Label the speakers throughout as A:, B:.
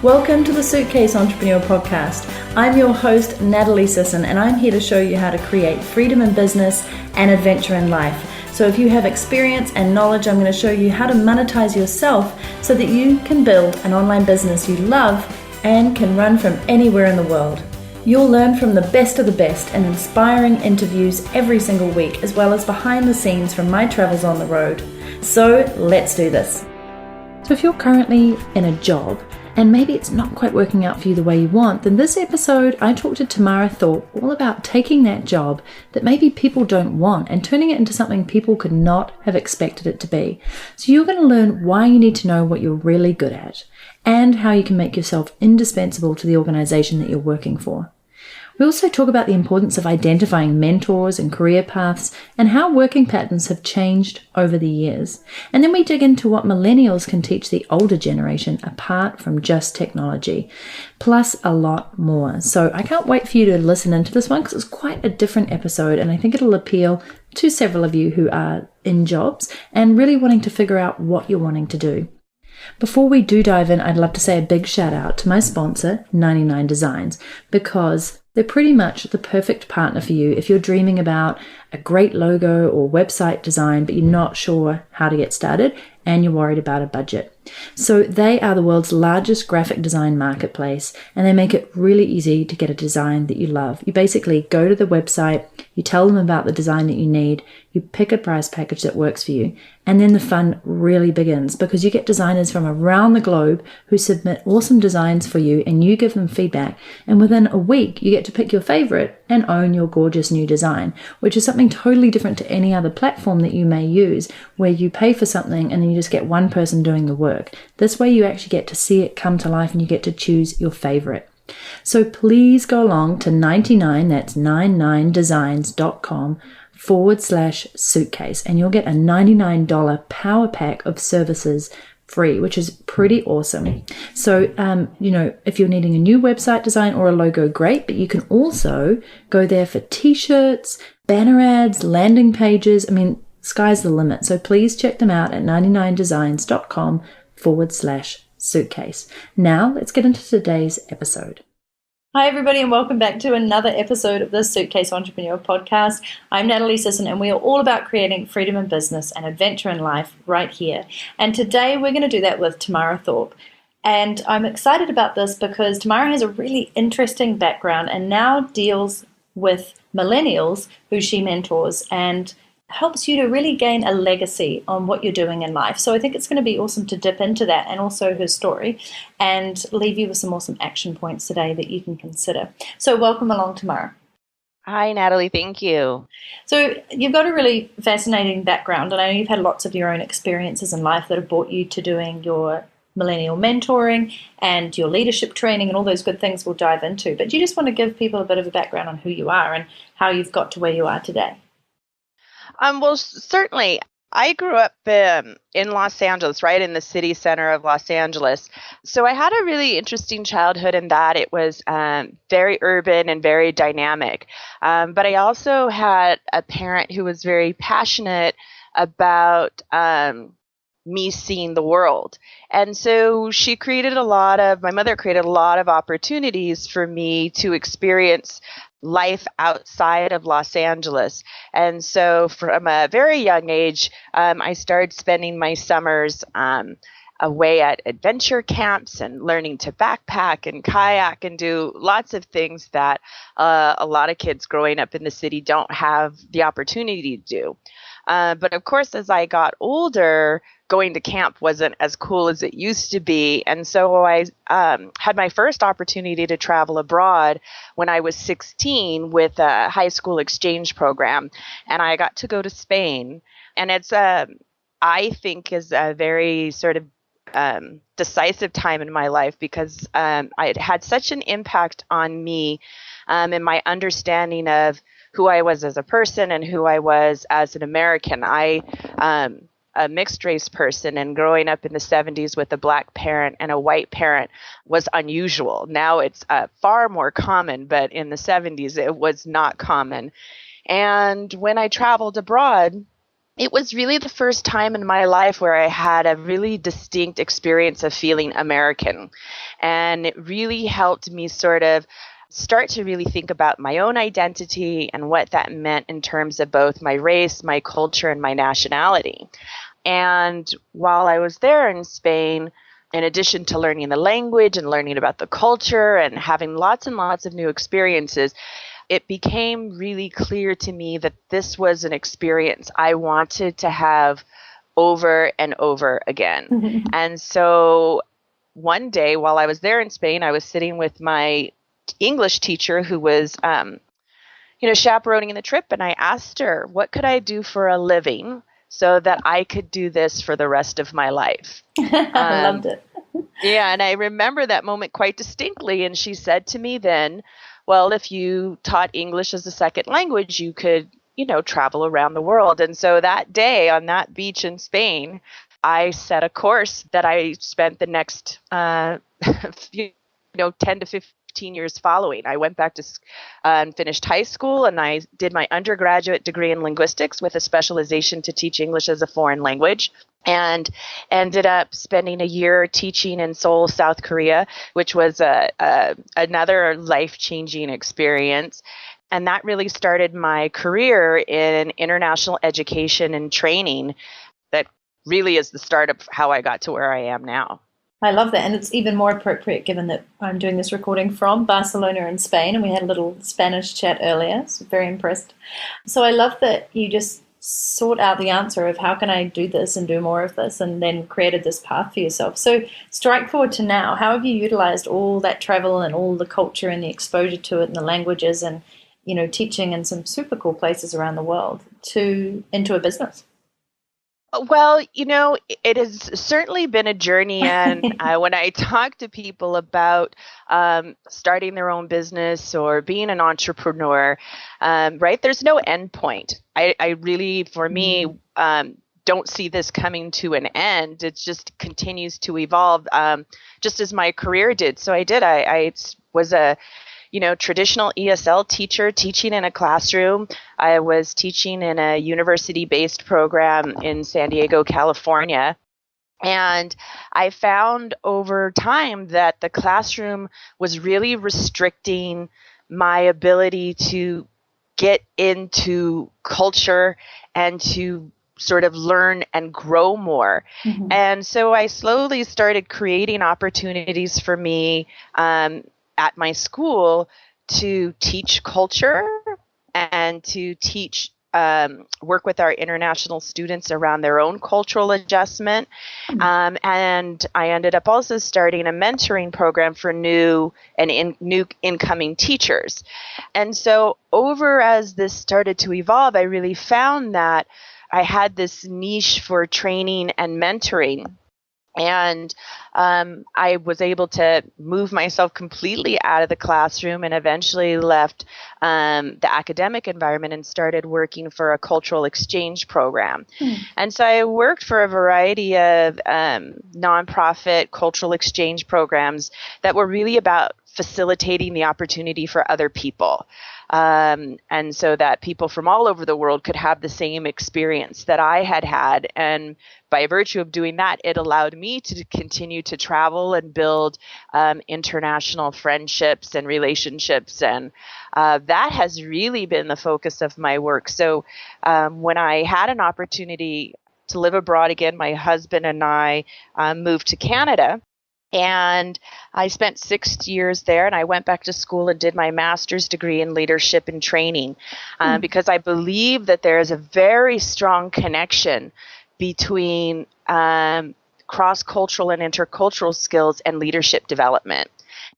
A: Welcome to the Suitcase Entrepreneur Podcast. I'm your host, Natalie Sisson, and I'm here to show you how to create freedom in business and adventure in life. So if you have experience and knowledge, I'm going to show you how to monetize yourself so that you can build an online business you love and can run from anywhere in the world. You'll learn from the best of the best and inspiring interviews every single week, as well as behind the scenes from my travels on the road. So let's do this. So if you're currently in a job and maybe it's not quite working out for you the way you want, then this episode I talked to Tamara Thorpe all about taking that job that maybe people don't want and turning it into something people could not have expected it to be. So you're going to learn why you need to know what you're really good at and how you can make yourself indispensable to the organization that you're working for. We also talk about the importance of identifying mentors and career paths and how working patterns have changed over the years. And then we dig into what millennials can teach the older generation apart from just technology, plus a lot more. So I can't wait for you to listen into this one because it's quite a different episode, and I think it'll appeal to several of you who are in jobs and really wanting to figure out what you're wanting to do. Before we do dive in, I'd love to say a big shout out to my sponsor, 99 Designs, because they're pretty much the perfect partner for you if you're dreaming about a great logo or website design, but you're not sure how to get started and you're worried about a budget. So they are the world's largest graphic design marketplace, and they make it really easy to get a design that you love. You basically go to the website, you tell them about the design that you need, you pick a price package that works for you, and then the fun really begins because you get designers from around the globe who submit awesome designs for you and you give them feedback, and within a week you get to pick your favorite and own your gorgeous new design, which is something totally different to any other platform that you may use where you pay for something and then you just get one person doing the work. This way you actually get to see it come to life and you get to choose your favorite. So please go along to 99, that's 99designs.com/suitcase, and you'll get a $99 power pack of services free, which is pretty awesome. So, if you're needing a new website design or a logo, great, but you can also go there for t-shirts, banner ads, landing pages. I mean, sky's the limit. So please check them out at 99designs.com/suitcase. Now let's get into today's episode. Hi, everybody, and welcome back to another episode of the Suitcase Entrepreneur Podcast. I'm Natalie Sisson, and we are all about creating freedom in business and adventure in life right here. And today we're going to do that with Tamara Thorpe. And I'm excited about this because Tamara has a really interesting background and now deals with millennials who she mentors and helps you to really gain a legacy on what you're doing in life. So I think it's going to be awesome to dip into that and also her story and leave you with some awesome action points today that you can consider. So welcome along, Tamara.
B: Hi, Natalie. Thank you.
A: So you've got a really fascinating background, and I know you've had lots of your own experiences in life that have brought you to doing your millennial mentoring and your leadership training and all those good things we'll dive into. But do you just want to give people a bit of a background on who you are and how you've got to where you are today?
B: Well, certainly. I grew up in Los Angeles, right in the city center of Los Angeles. So I had a really interesting childhood in that it was very urban and very dynamic. But I also had a parent who was very passionate about me seeing the world. And so my mother created a lot of opportunities for me to experience life outside of Los Angeles. And so from a very young age, I started spending my summers away at adventure camps and learning to backpack and kayak and do lots of things that a lot of kids growing up in the city don't have the opportunity to do. But of course, as I got older, going to camp wasn't as cool as it used to be. And so I had my first opportunity to travel abroad when I was 16 with a high school exchange program. And I got to go to Spain. And it's, I think, is a very sort of decisive time in my life because it had such an impact on me and my understanding of who I was as a person and who I was as an American. A mixed race person, and growing up in the 70s with a black parent and a white parent was unusual. Now it's far more common, but in the 70s it was not common. And when I traveled abroad, it was really the first time in my life where I had a really distinct experience of feeling American. And it really helped me sort of start to really think about my own identity and what that meant in terms of both my race, my culture, and my nationality. And while I was there in Spain, in addition to learning the language and learning about the culture and having lots and lots of new experiences, it became really clear to me that this was an experience I wanted to have over and over again. And so one day while I was there in Spain, I was sitting with my English teacher who was, chaperoning the trip. And I asked her, what could I do for a living so that I could do this for the rest of my life?
A: I loved it.
B: Yeah, and I remember that moment quite distinctly. And she said to me then, well, if you taught English as a second language, you could, travel around the world. And so that day on that beach in Spain, I set a course that I spent the next, 10 to 15 years following. I went back to and finished high school, and I did my undergraduate degree in linguistics with a specialization to teach English as a foreign language, and ended up spending a year teaching in Seoul, South Korea, which was another life-changing experience. And that really started my career in international education and training. That really is the start of how I got to where I am now.
A: I love that. And it's even more appropriate given that I'm doing this recording from Barcelona in Spain, and we had a little Spanish chat earlier. So very impressed. So I love that you just sought out the answer of how can I do this and do more of this, and then created this path for yourself. So strike forward to now. How have you utilized all that travel and all the culture and the exposure to it and the languages and, teaching in some super cool places around the world into a business?
B: Well, it has certainly been a journey. And when I talk to people about starting their own business or being an entrepreneur, right, there's no end point. I really, for me, don't see this coming to an end. It just continues to evolve, just as my career did. So I was a traditional ESL teacher teaching in a classroom. I was teaching in a university-based program in San Diego, California. And I found over time that the classroom was really restricting my ability to get into culture and to sort of learn and grow more. Mm-hmm. And so I slowly started creating opportunities for me at my school to teach culture and to teach, work with our international students around their own cultural adjustment. Mm-hmm. And I ended up also starting a mentoring program for new incoming teachers. And so as this started to evolve, I really found that I had this niche for training and mentoring. And I was able to move myself completely out of the classroom and eventually left the academic environment and started working for a cultural exchange program. And so I worked for a variety of nonprofit cultural exchange programs that were really about facilitating the opportunity for other people. And so that people from all over the world could have the same experience that I had had. And by virtue of doing that, it allowed me to continue to travel and build international friendships and relationships. And that has really been the focus of my work. So when I had an opportunity to live abroad again, my husband and I moved to Canada. And I spent 6 years there, and I went back to school and did my master's degree in leadership and training because I believe that there is a very strong connection between cross-cultural and intercultural skills and leadership development.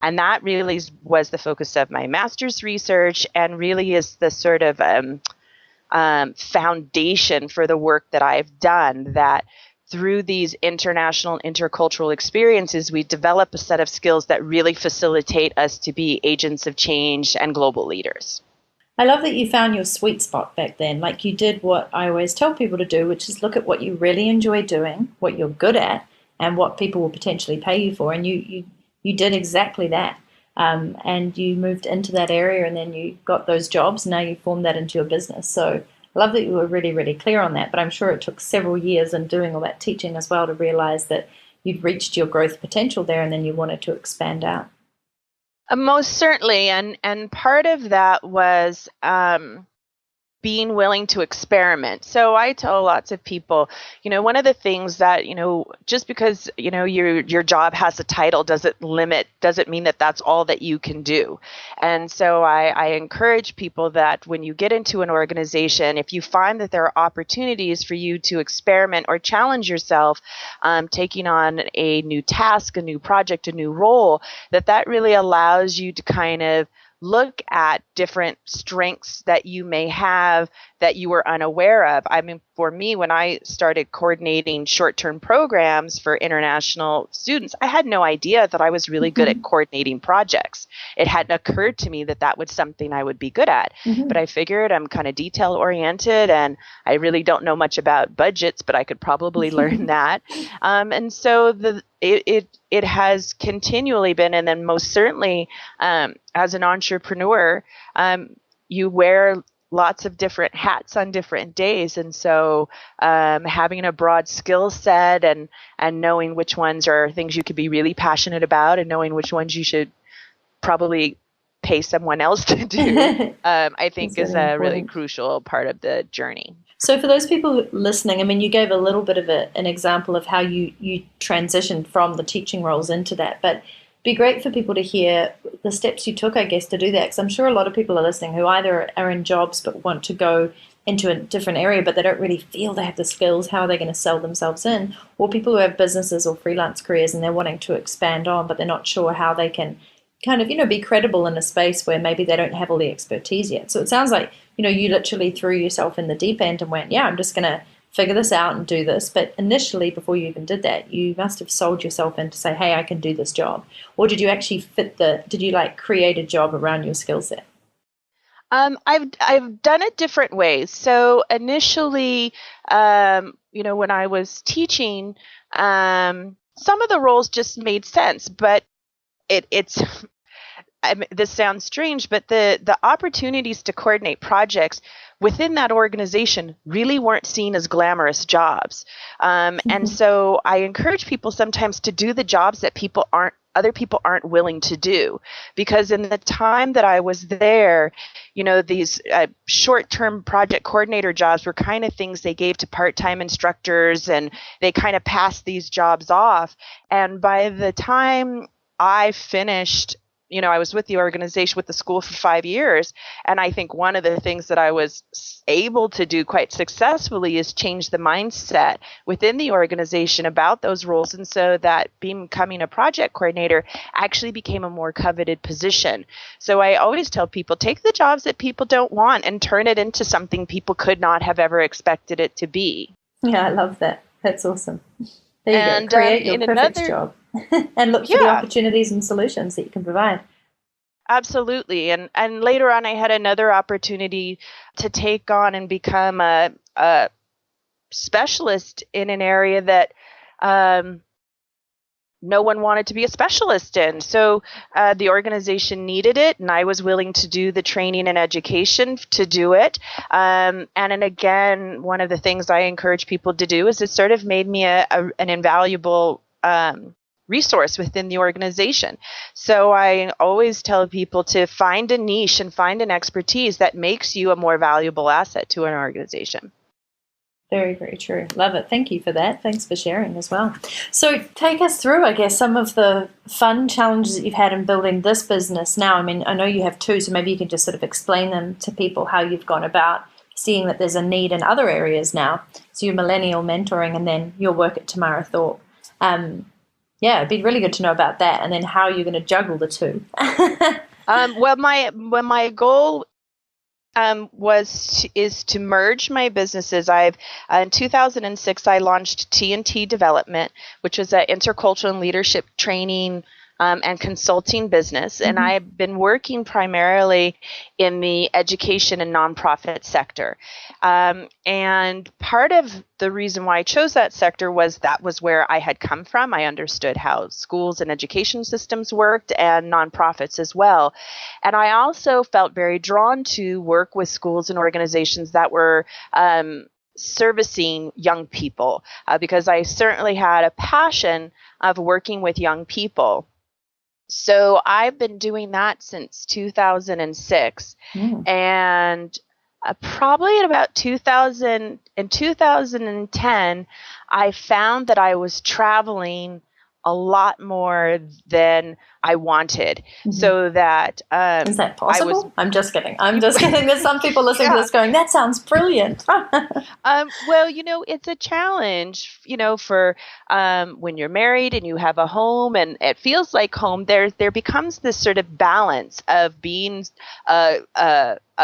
B: And that really was the focus of my master's research and really is the sort of foundation for the work that I've done, that through these international and intercultural experiences, we develop a set of skills that really facilitate us to be agents of change and global leaders.
A: I love that you found your sweet spot back then. Like you did what I always tell people to do, which is look at what you really enjoy doing, what you're good at, and what people will potentially pay you for. And you did exactly that. And you moved into that area, and then you got those jobs. And now you formed that into your business. So I love that you were really, really clear on that, but I'm sure it took several years in doing all that teaching as well to realize that you'd reached your growth potential there and then you wanted to expand out.
B: Most certainly, and part of that was being willing to experiment. So I tell lots of people, one of the things that, just because, your job has a title doesn't mean that that's all that you can do. And so I encourage people that when you get into an organization, if you find that there are opportunities for you to experiment or challenge yourself, taking on a new task, a new project, a new role, that really allows you to kind of look at different strengths that you may have that you were unaware of. I mean, for me, when I started coordinating short-term programs for international students, I had no idea that I was really good at coordinating projects. It hadn't occurred to me that that was something I would be good at. But I figured I'm kind of detail-oriented, and I really don't know much about budgets, but I could probably learn that. And so it has continually been, and then most certainly as an entrepreneur, you wear lots of different hats on different days. And so having a broad skill set and knowing which ones are things you could be really passionate about and knowing which ones you should probably pay someone else to do, I think is a really crucial part of the journey.
A: So for those people listening, I mean, you gave a little bit of an example of how you transitioned from the teaching roles into that, but it'd be great for people to hear the steps you took, I guess, to do that, because I'm sure a lot of people are listening who either are in jobs but want to go into a different area, but they don't really feel they have the skills. How are they going to sell themselves in? Or people who have businesses or freelance careers and they're wanting to expand on, but they're not sure how they can kind of, be credible in a space where maybe they don't have all the expertise yet. So it sounds like, you literally threw yourself in the deep end and went, yeah, I'm just going to figure this out and do this. But initially, before you even did that, you must have sold yourself in to say, hey, I can do this job. Or did you actually did you create a job around your skill set?
B: I've done it different ways. So initially, when I was teaching, some of the roles just made sense, but it's this sounds strange, but the opportunities to coordinate projects within that organization really weren't seen as glamorous jobs. And so I encourage people sometimes to do the jobs that other people aren't willing to do, because in the time that I was there, these short-term project coordinator jobs were kind of things they gave to part-time instructors, and they kind of passed these jobs off. And by the time I finished, I was with the organization, with the school for 5 years. And I think one of the things that I was able to do quite successfully is change the mindset within the organization about those roles. And so that becoming a project coordinator actually became a more coveted position. So I always tell people, take the jobs that people don't want and turn it into something people could not have ever expected it to be.
A: Yeah, I love that. That's awesome. There you go. Create your perfect job and look for the opportunities and solutions that you can provide.
B: Absolutely. And later on, I had another opportunity to take on and become a specialist in an area that no one wanted to be a specialist in. So the organization needed it, and I was willing to do the training and education to do it. And then again, one of the things I encourage people to do is it sort of made me an invaluable resource within the organization. So I always tell people to find a niche and find an expertise that makes you a more valuable asset to an organization.
A: Very, very true. Love it. Thank you for that. Thanks for sharing as well. So take us through, I guess, some of the fun challenges that you've had in building this business now. I mean, I know you have two, so maybe you can just sort of explain them to people, how you've gone about seeing that there's a need in other areas now. So your millennial mentoring and then your work at Tamara Thorpe. Yeah, it'd be really good to know about that, and then how you're going to juggle the two.
B: Well, my goal is to merge my businesses. In 2006 I launched T&T Development, which was an intercultural and leadership training and consulting business. And I've been working primarily in the education and nonprofit sector. And part of the reason why I chose that sector was that was where I had come from. I understood how schools and education systems worked and nonprofits as well. And I also felt very drawn to work with schools and organizations that were servicing young people because I certainly had a passion of working with young people. So I've been doing that since 2006. And probably in about 2010, I found that I was traveling a lot more than I wanted. So that
A: is that possible? I'm just kidding. There's some people listening to this going, that sounds brilliant.
B: Well, it's a challenge, for when you're married and you have a home and it feels like home, there becomes this sort of balance of being a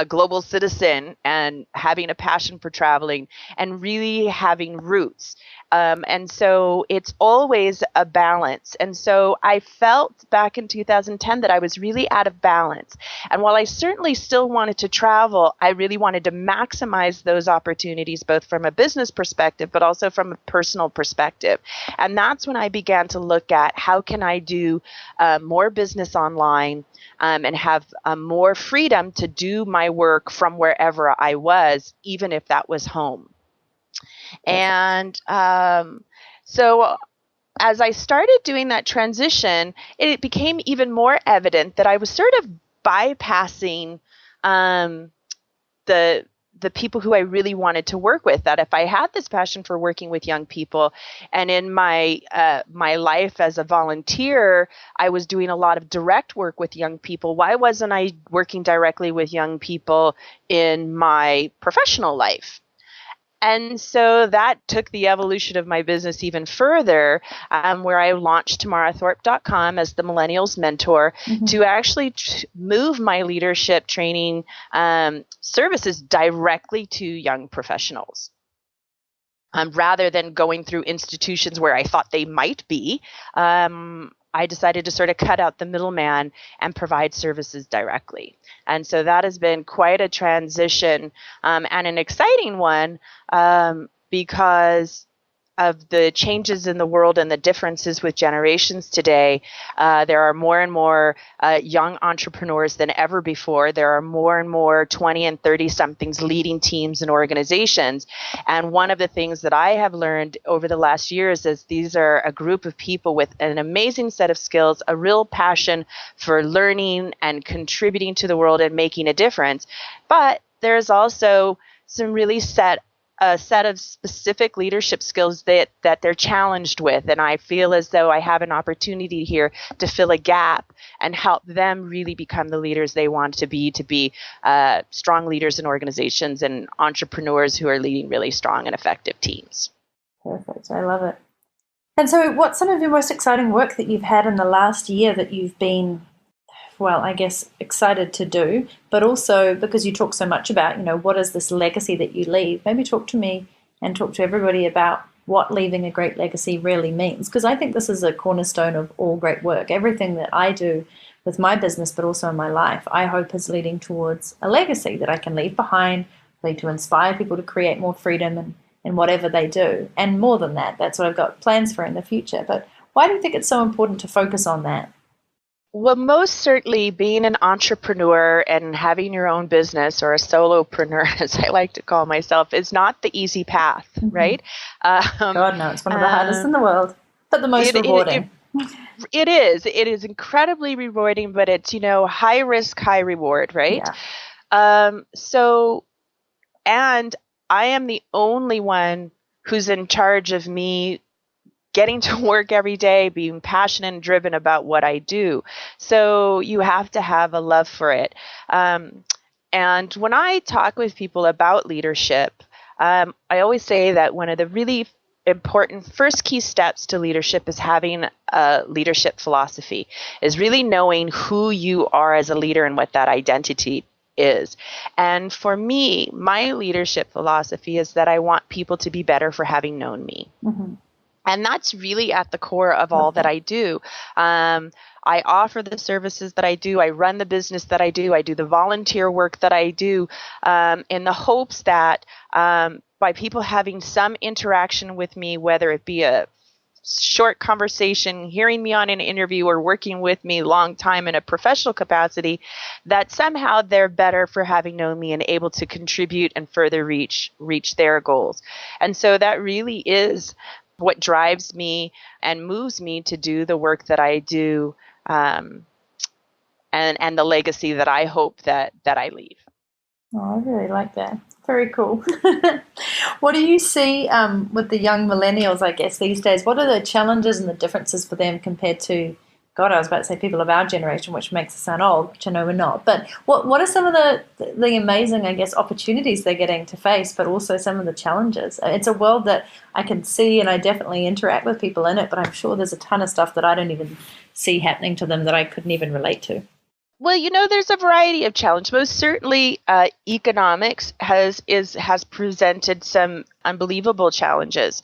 B: global citizen and having a passion for traveling and really having roots. And so it's always a balance. And so I felt back in 2010 that I was really out of balance. And while I certainly still wanted to travel, I really wanted to maximize those opportunities, both from a business perspective, but also from a personal perspective. And that's when I began to look at how can I do more business online and have more freedom to do my work from wherever I was, even if that was home. And so as I started doing that transition, it became even more evident that I was sort of bypassing the people who I really wanted to work with. That if I had this passion for working with young people, and in my life as a volunteer, I was doing a lot of direct work with young people. Why wasn't I working directly with young people in my professional life? And so that took the evolution of my business even further, where I launched TamaraThorpe.com as the Millennials Mentor to actually move my leadership training services directly to young professionals. Rather than going through institutions where I thought they might be, I decided to sort of cut out the middleman and provide services directly. And so that has been quite a transition and an exciting one because of the changes in the world and the differences with generations today. There are more and more young entrepreneurs than ever before. There are more and more 20 and 30-somethings leading teams and organizations. And one of the things that I have learned over the last years is these are a group of people with an amazing set of skills, a real passion for learning and contributing to the world and making a difference. But there's also some really a set of specific leadership skills that they're challenged with. And I feel as though I have an opportunity here to fill a gap and help them really become the leaders they want to be strong leaders in organizations and entrepreneurs who are leading really strong and effective teams.
A: Perfect. I love it. And so what's some of your most exciting work that you've had in the last year that you've been, well, I guess, excited to do, but also because you talk so much about, what is this legacy that you leave? Maybe talk to me and talk to everybody about what leaving a great legacy really means, because I think this is a cornerstone of all great work. Everything that I do with my business, but also in my life, I hope is leading towards a legacy that I can leave behind, lead to inspire people to create more freedom in whatever they do. And more than that, that's what I've got plans for in the future. But why do you think it's so important to focus on that?
B: Well, most certainly being an entrepreneur and having your own business, or a solopreneur, as I like to call myself, is not the easy path, right?
A: God, no, it's one of the hardest in the world, but the most rewarding.
B: It is. It is incredibly rewarding, but it's, high risk, high reward, right? Yeah. And I am the only one who's in charge of me getting to work every day, being passionate and driven about what I do. So you have to have a love for it. And when I talk with people about leadership, I always say that one of the really important first key steps to leadership is having a leadership philosophy, is really knowing who you are as a leader and what that identity is. And for me, my leadership philosophy is that I want people to be better for having known me. And that's really at the core of all that I do. I offer the services that I do. I run the business that I do. I do the volunteer work that I do, in the hopes that by people having some interaction with me, whether it be a short conversation, hearing me on an interview, or working with me long time in a professional capacity, that somehow they're better for having known me and able to contribute and further reach their goals. And so that really is what drives me and moves me to do the work that I do, and the legacy that I hope that I leave.
A: Oh, I really like that. Very cool. What do you see with the young millennials, I guess, these days? What are the challenges and the differences for them compared to, God, I was about to say people of our generation, which makes us sound old, which I know we're not. But what are some of the amazing, I guess, opportunities they're getting to face, but also some of the challenges? It's a world that I can see, and I definitely interact with people in it, but I'm sure there's a ton of stuff that I don't even see happening to them that I couldn't even relate to.
B: Well, there's a variety of challenges. Most certainly, economics has presented some unbelievable challenges.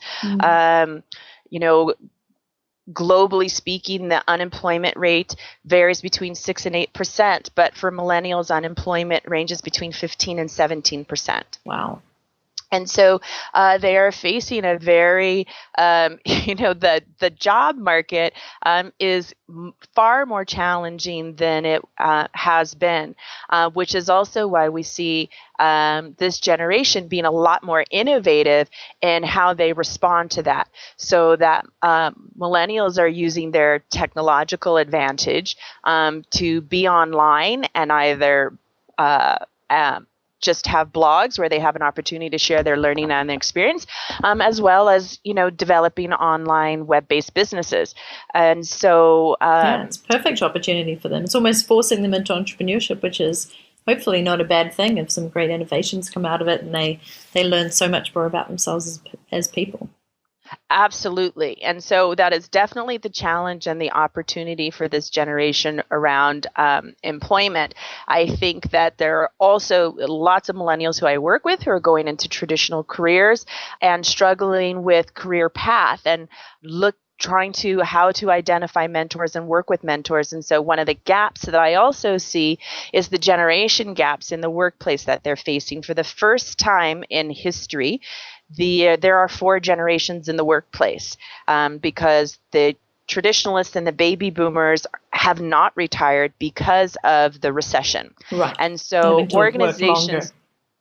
B: Globally speaking, the unemployment rate varies between 6 and 8%, but for millennials, unemployment ranges between 15 and 17%.
A: Wow.
B: And so they are facing a very, the job market is far more challenging than it has been, which is also why we see this generation being a lot more innovative in how they respond to that. So that millennials are using their technological advantage to be online and either just have blogs where they have an opportunity to share their learning and their experience, as well as, developing online web-based businesses. And so
A: it's a perfect opportunity for them. It's almost forcing them into entrepreneurship, which is hopefully not a bad thing if some great innovations come out of it and they learn so much more about themselves as people.
B: Absolutely. And so that is definitely the challenge and the opportunity for this generation around employment. I think that there are also lots of millennials who I work with who are going into traditional careers and struggling with career path and trying to how to identify mentors and work with mentors. And so one of the gaps that I also see is the generation gaps in the workplace that they're facing. For the first time in history, there are 4 generations in the workplace, because the traditionalists and the baby boomers have not retired because of the recession.
A: Right.
B: And so organizations,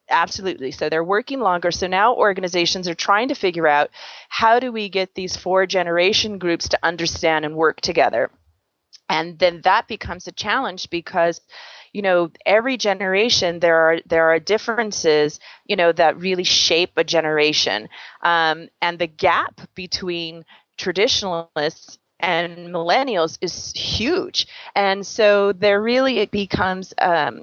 B: absolutely. So they're working longer. So now organizations are trying to figure out, how do we get these 4 generation groups to understand and work together? And then that becomes a challenge because every generation there are differences, that really shape a generation. And the gap between traditionalists and millennials is huge. And so it becomes,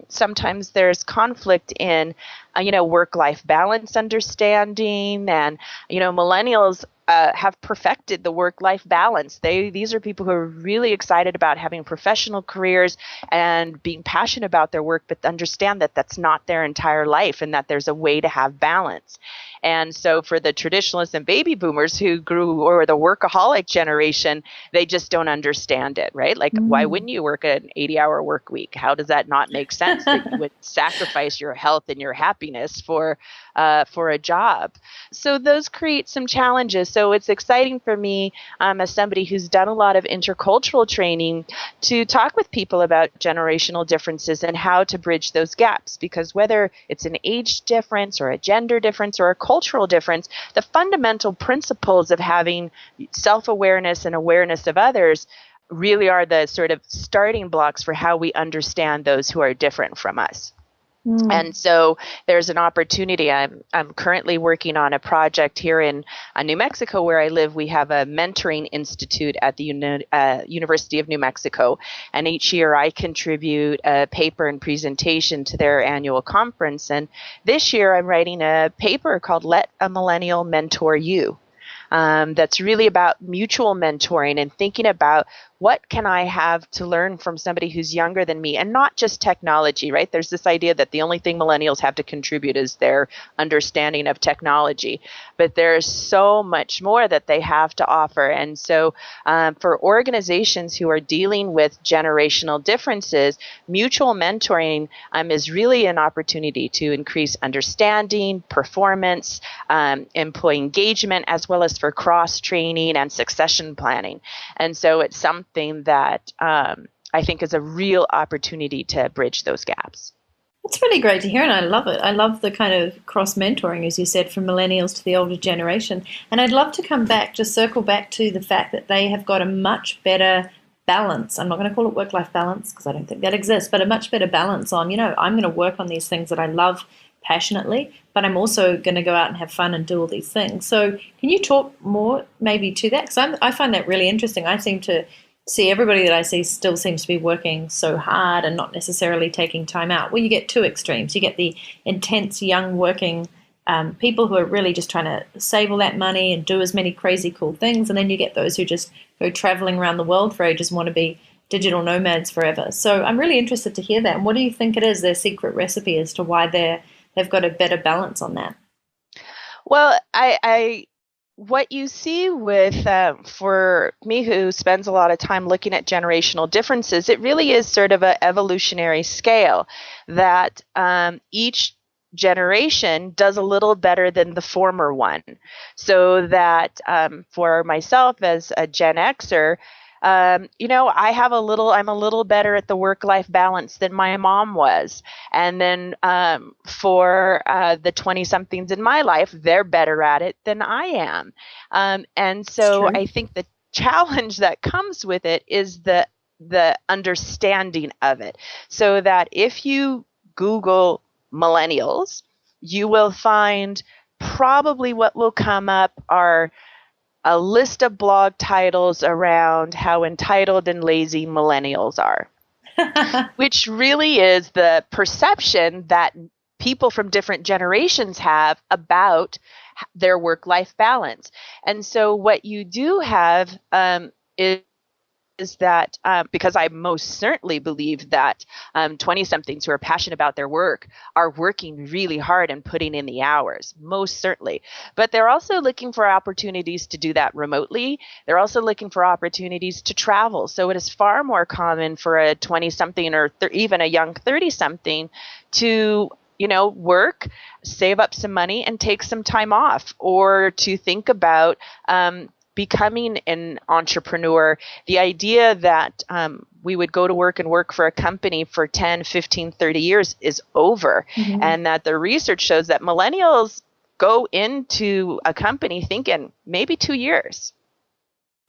B: sometimes there's conflict in, work-life balance understanding. And, millennials have perfected the work-life balance. These are people who are really excited about having professional careers and being passionate about their work, but understand that that's not their entire life and that there's a way to have balance. And so for the traditionalists and baby boomers who grew, or the workaholic generation, they just don't understand it, right? Like, why wouldn't you work an 80-hour work week? How does that not make sense that you would sacrifice your health and your happiness for a job? So those create some challenges. So it's exciting for me, as somebody who's done a lot of intercultural training, to talk with people about generational differences and how to bridge those gaps. Because whether it's an age difference or a gender difference or a cultural difference, the fundamental principles of having self-awareness and awareness of others really are the sort of starting blocks for how we understand those who are different from us. And so there's an opportunity. I'm currently working on a project here in New Mexico where I live. We have a mentoring institute at the University of New Mexico. And each year I contribute a paper and presentation to their annual conference. And this year I'm writing a paper called Let a Millennial Mentor You. that's really about mutual mentoring and thinking about what can I have to learn from somebody who's younger than me, and not just technology, right? There's this idea that the only thing millennials have to contribute is their understanding of technology, but there's so much more that they have to offer. And so for organizations who are dealing with generational differences, mutual mentoring is really an opportunity to increase understanding, performance, employee engagement, as well as for cross-training and succession planning. And so it's something that I think is a real opportunity to bridge those gaps.
A: It's really great to hear, and I love it. I love the kind of cross-mentoring, as you said, from millennials to the older generation. And I'd love to circle back to the fact that they have got a much better balance. I'm not going to call it work-life balance because I don't think that exists, but a much better balance on, I'm going to work on these things that I love passionately, but I'm also going to go out and have fun and do all these things. So can you talk more maybe to that? Because I find that really interesting. I seem to see everybody that I see still seems to be working so hard and not necessarily taking time out. Well, you get two extremes. You get the intense young working people who are really just trying to save all that money and do as many crazy cool things. And then you get those who just go traveling around the world for ages and want to be digital nomads forever. So I'm really interested to hear that. And what do you think it is, their secret recipe as to why they've got a better balance on that?
B: Well, what you see with, for me who spends a lot of time looking at generational differences, it really is sort of an evolutionary scale that each generation does a little better than the former one. So that for myself as a Gen Xer, I'm a little better at the work-life balance than my mom was. And then for the 20-somethings in my life, they're better at it than I am. And so I think the challenge that comes with it is the understanding of it. So that if you Google millennials, you will find probably what will come up are a list of blog titles around how entitled and lazy millennials are, which really is the perception that people from different generations have about their work-life balance. And so what you do have is that because I most certainly believe that 20-somethings who are passionate about their work are working really hard and putting in the hours, most certainly. But they're also looking for opportunities to do that remotely. They're also looking for opportunities to travel. So it is far more common for a 20-something or even a young 30-something to work, save up some money and take some time off, or to think about becoming an entrepreneur. The idea that we would go to work and work for a company for 10, 15, 30 years is over. Mm-hmm. And that the research shows that millennials go into a company thinking maybe 2 years.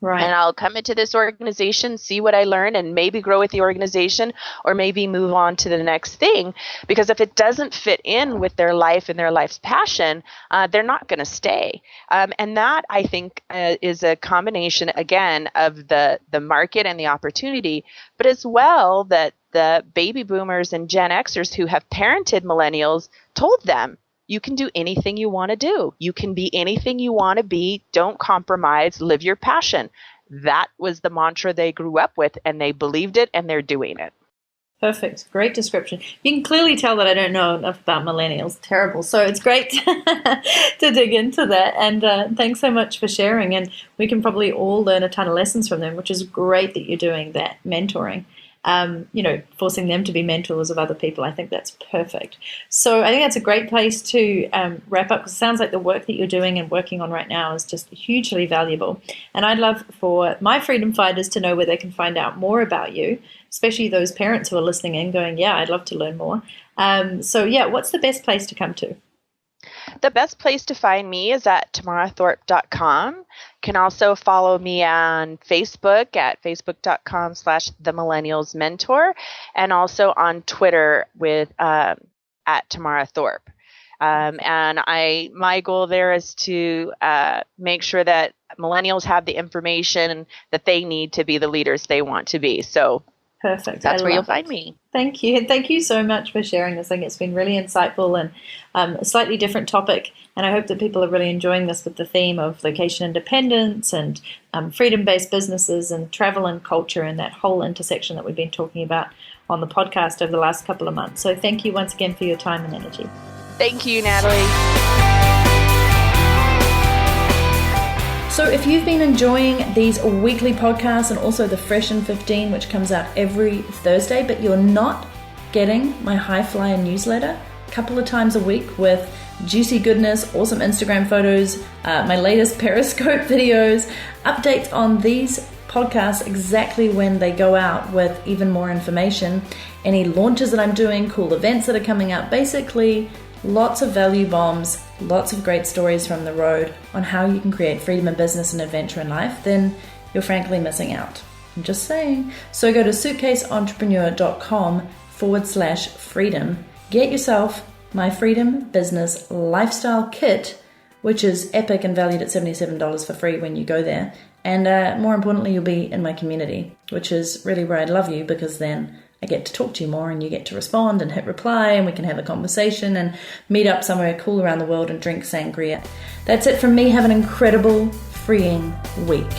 B: Right. And I'll come into this organization, see what I learn, and maybe grow with the organization, or maybe move on to the next thing. Because if it doesn't fit in with their life and their life's passion, they're not going to stay. And that, I think, is a combination, again, of the market and the opportunity, but as well that the baby boomers and Gen Xers who have parented millennials told them, you can do anything you want to do. You can be anything you want to be. Don't compromise. Live your passion. That was the mantra they grew up with, and they believed it, and they're doing it.
A: Perfect. Great description. You can clearly tell that I don't know enough about millennials. Terrible. So it's great to dig into that. And thanks so much for sharing. And we can probably all learn a ton of lessons from them, which is great that you're doing that mentoring. Forcing them to be mentors of other people. I think that's perfect. So I think that's a great place to wrap up, because it sounds like the work that you're doing and working on right now is just hugely valuable. And I'd love for my freedom fighters to know where they can find out more about you, especially those parents who are listening in going, yeah, I'd love to learn more. What's the best place to come to?
B: The best place to find me is at tamarathorpe.com. You can also follow me on Facebook at facebook.com/The Millennials Mentor, and also on Twitter with at Tamara Thorpe. And my goal there is to make sure that millennials have the information that they need to be the leaders they want to be. So
A: Perfect.
B: That's where you'll find me.
A: Thank you. And thank you so much for sharing this. I think it's been really insightful and a slightly different topic. And I hope that people are really enjoying this with the theme of location independence and freedom-based businesses and travel and culture and that whole intersection that we've been talking about on the podcast over the last couple of months. So thank you once again for your time and energy.
B: Thank you, Natalie.
A: So if you've been enjoying these weekly podcasts and also the Fresh in 15, which comes out every Thursday, but you're not getting my High Flyer newsletter a couple of times a week with juicy goodness, awesome Instagram photos, my latest Periscope videos, updates on these podcasts exactly when they go out with even more information, any launches that I'm doing, cool events that are coming up, basically lots of value bombs, lots of great stories from the road on how you can create freedom in business and adventure in life, then you're frankly missing out. I'm just saying. So go to suitcaseentrepreneur.com/freedom. Get yourself my Freedom Business Lifestyle Kit, which is epic and valued at $77 for free when you go there. And more importantly, you'll be in my community, which is really where I love you, because then I get to talk to you more and you get to respond and hit reply and we can have a conversation and meet up somewhere cool around the world and drink sangria. That's it from me. Have an incredible, freeing week.